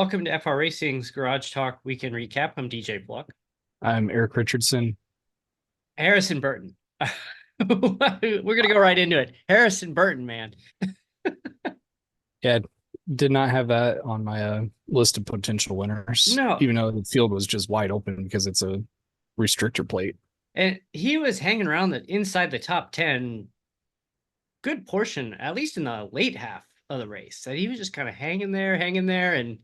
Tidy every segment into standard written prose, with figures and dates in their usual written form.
Welcome to FR Racing's Garage Talk Weekend Recap. I'm DJ Pluck. I'm Eric Richardson. Harrison Burton. We're going to go right into it. Harrison Burton, man. Yeah, did not have that on my list of potential winners, No. even though the field was just wide open because it's a restrictor plate. And he was hanging around inside the top 10 good portion, at least in the late half of the race. That he was just kind of hanging there, and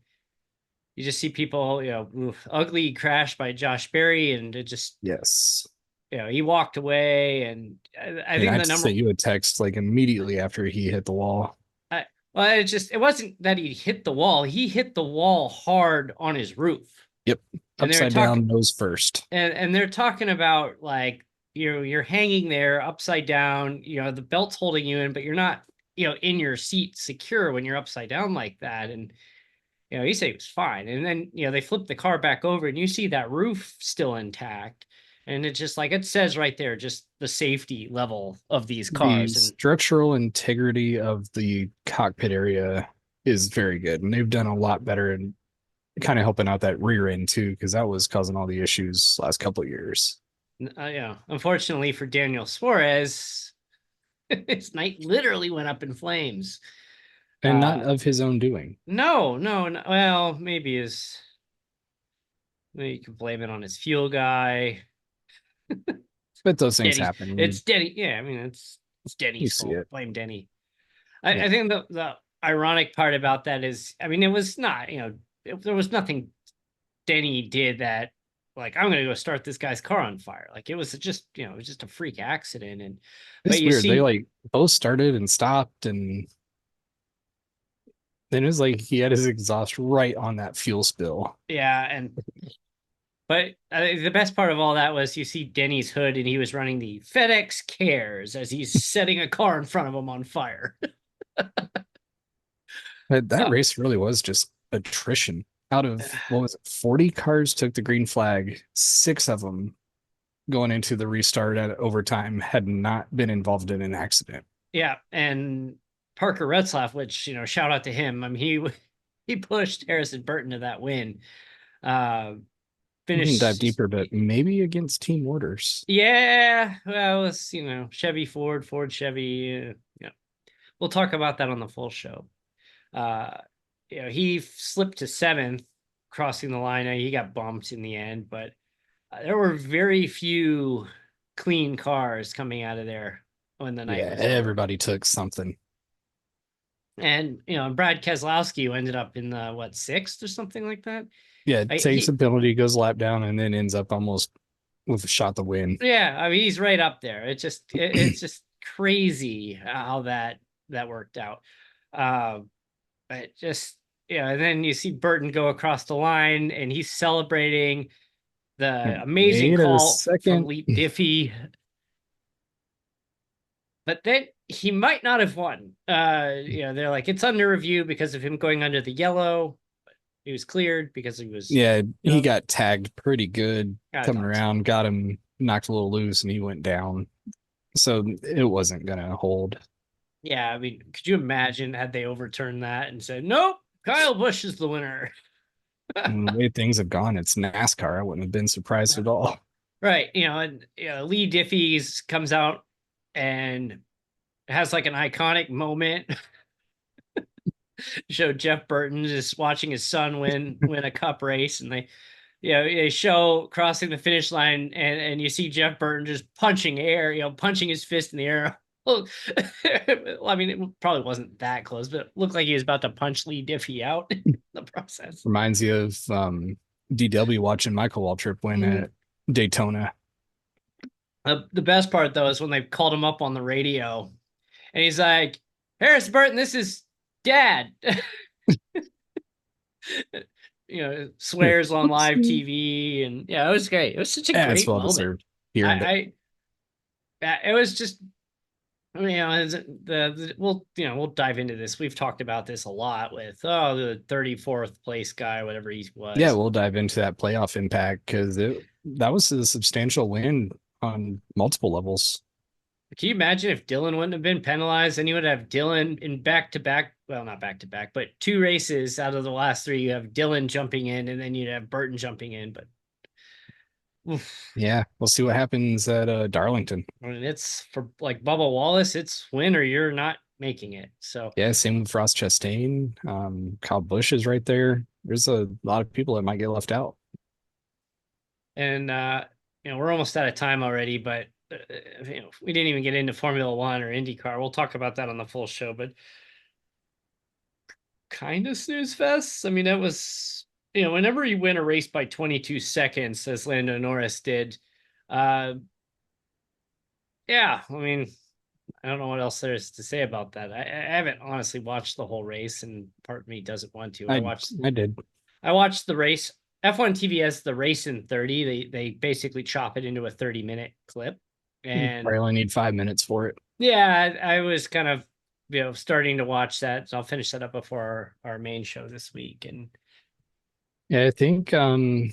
you just see people, ugly crash by Josh Berry, and it just, Yes. he walked away, and I think I the had to number. send you a text like immediately after he hit the wall. Well, it wasn't that he hit the wall. He hit the wall hard on his roof. Yep. And they're Upside down, nose first. and they're talking about like you're hanging there upside down, the belt's holding you in, but you're not, in your seat secure when you're upside down like that. And he said he was fine. And then they flip the car back over and you see that roof still intact. And it's just like it says right there, just the safety level of these The cars. And structural integrity of the cockpit area is very good. And they've done a lot better in kind of helping out that rear end too, because that was causing all the issues last couple of years. Unfortunately for Daniel Suarez, his night literally went up in flames. And not of his own doing. No. Well, maybe you can blame it on his fuel guy. But those things happen. It's Denny. Yeah, I mean it's Denny's fault. Blame Denny. I think the ironic part about that is, I mean, it was not, there was nothing Denny did that, like, I'm gonna go start this guy's car on fire. Like it was just, it was just a freak accident. And it's weird. They like both started and stopped, and then it was like he had his exhaust right on that fuel spill. Yeah, but the best part of all that was you see Denny's hood, and he was running the FedEx Cares as he's setting a car in front of him on fire. That race really was just attrition. Out of, what was it, 40 cars took the green flag, 6 of them going into the restart at overtime had not been involved in an accident. Yeah, and Parker Retzlaff, which, shout out to him. I mean, he pushed Harrison Burton to that win. We can dive deeper, but maybe against team orders. Yeah, well, it was, Chevy, Ford, Chevy. We'll talk about that on the full show. He slipped to 7th, crossing the line. He got bumped in the end, but there were very few clean cars coming out of there when the night was over. Everybody took something. And, Brad Keselowski ended up in the, 6th or something like that. Yeah, takes a penalty, goes lap down, and then ends up almost with a shot to win. Yeah, I mean, he's right up there. It's just crazy how that worked out. But just, and then you see Burton go across the line, and he's celebrating the amazing call from Leigh Diffey. But then he might not have won. They're like, it's under review because of him going under the yellow. He was cleared because he was. Yeah, he got tagged pretty good coming around, got him knocked a little loose, and he went down. So it wasn't going to hold. Yeah, I mean, could you imagine had they overturned that and said, nope, Kyle Busch is the winner? And the way things have gone, it's NASCAR. I wouldn't have been surprised at all. Right. And Leigh Diffey comes out and has like an iconic moment. Show Jeff Burton just watching his son win a cup race, and they show crossing the finish line, and you see Jeff Burton just punching air, punching his fist in the air. Well, I mean, it probably wasn't that close, but it looked like he was about to punch Leigh Diffey out in the process. Reminds you of DW watching Michael Waltrip win at Daytona. The best part, though, is when they called him up on the radio, and he's like, Harrison Burton, this is Dad. Swears on live TV, and it was great. It was such a great moment. It was just, we'll dive into this. We've talked about this a lot with the 34th place guy, whatever he was. Yeah, we'll dive into that playoff impact because that was a substantial win on multiple levels. Can you imagine if Dylan wouldn't have been penalized? Then you would have Dylan in back-to-back well, not back to back, but 2 races out of the last 3, you have Dillon jumping in, and then you'd have Burton jumping in. But oof, Yeah, we'll see what happens at Darlington. I mean, it's for like Bubba Wallace, it's win or you're not making it. So Yeah, same with Ross Chastain. Kyle Busch is right there. There's a lot of people that might get left out. and we're almost out of time already, but we didn't even get into Formula One or IndyCar. We'll talk about that on the full show, but kind of snooze fest. I mean, that was, whenever you win a race by 22 seconds, as Lando Norris did, yeah, I mean, I don't know what else there is to say about that. I haven't honestly watched the whole race, and part of me doesn't want to. I did. I watched the race. F1 TV has the race in 30. They basically chop it into a 30-minute clip. And I only need 5 minutes for it. yeah, I was kind of starting to watch that. So I'll finish that up before our main show this week. And yeah, I think the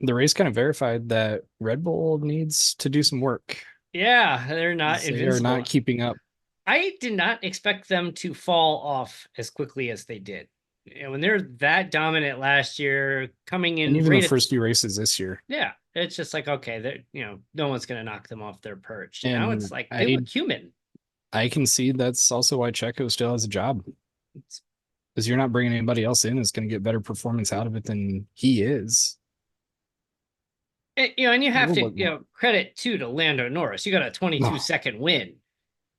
race kind of verified that Red Bull needs to do some work. yeah, they're not They invincible. are not keeping up. I did not expect them to fall off as quickly as they did. When they're that dominant last year, coming in, and even the first few races this year. Yeah, it's just like, okay, no one's going to knock them off their perch. And now it's like they look human. I can see that's also why Checo still has a job, because you're not bringing anybody else in that's going to get better performance out of it than he is. And you have to, credit too to Lando Norris. You got a 22-second win.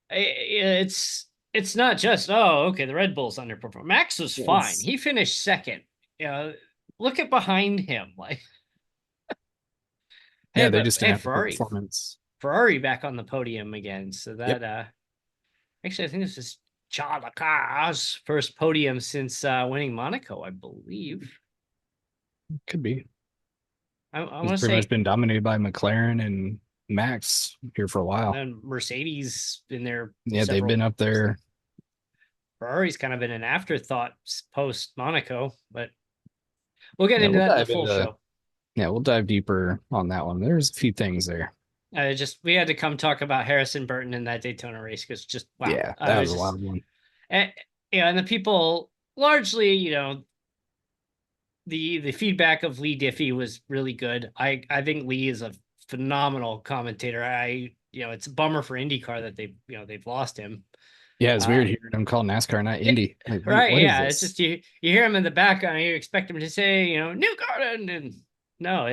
It's not just, okay, the Red Bulls underperformed. Max was fine. He finished second. Look at behind him, like. Yeah, they just didn't have performance. Ferrari back on the podium again. So that actually, I think this is Charles Leclerc's first podium since winning Monaco, I believe. Could be. I want to say pretty much been dominated by McLaren and Max here for a while. And Mercedes in there. Yeah, they've been up there. Ferrari's kind of been an afterthought post Monaco, but we'll get into that in the full show. Yeah, we'll dive deeper on that one. There's a few things there. We had to come talk about Harrison Burton in that Daytona race because just wow. Yeah, that was a wild one. And the people largely, the feedback of Leigh Diffey was really good. I think Leigh is a phenomenal commentator. It's a bummer for IndyCar that they've lost him. Yeah, it's weird hearing him call NASCAR, not Indy. Like, right? Yeah, it's just you hear him in the background, and you expect him to say, New Garden, and no,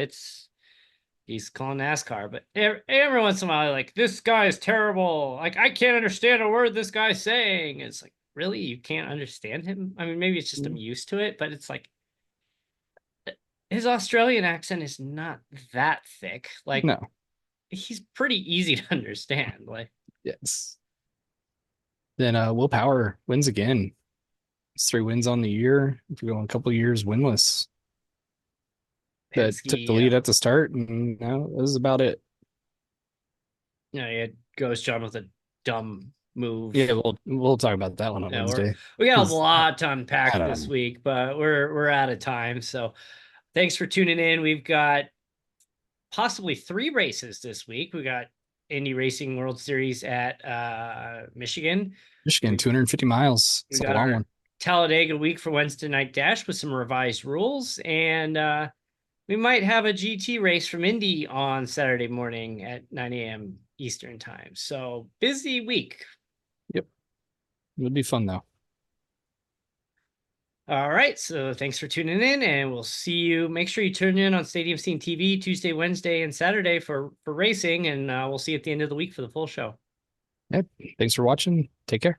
he's calling NASCAR. But every once in a while, like, this guy is terrible. Like, I can't understand a word this guy's saying. It's like, really, you can't understand him? I mean, maybe it's just I'm used to it, but it's like his Australian accent is not that thick. Like, no, he's pretty easy to understand. Like, yes. Then Will Power wins again. It's 3 wins on the year. If you're going a couple of years winless. That took the lead at the start, and now this is about it. Yeah, he had Ghost John with a dumb move. Yeah, we'll talk about that one on Wednesday. We got a lot to unpack this week, but we're out of time. So thanks for tuning in. We've got possibly 3 races this week. We got Indy Racing World Series at Michigan. 250 miles. It's a long one. Talladega week for Wednesday Night Dash with some revised rules, and we might have a GT race from Indy on Saturday morning at 9 a.m. Eastern time. So busy week. Yep. It'll be fun though. All right. So thanks for tuning in, and we'll see you. Make sure you tune in on Stadium Scene TV Tuesday, Wednesday, and Saturday for racing, and we'll see you at the end of the week for the full show. Yep. Thanks for watching. Take care.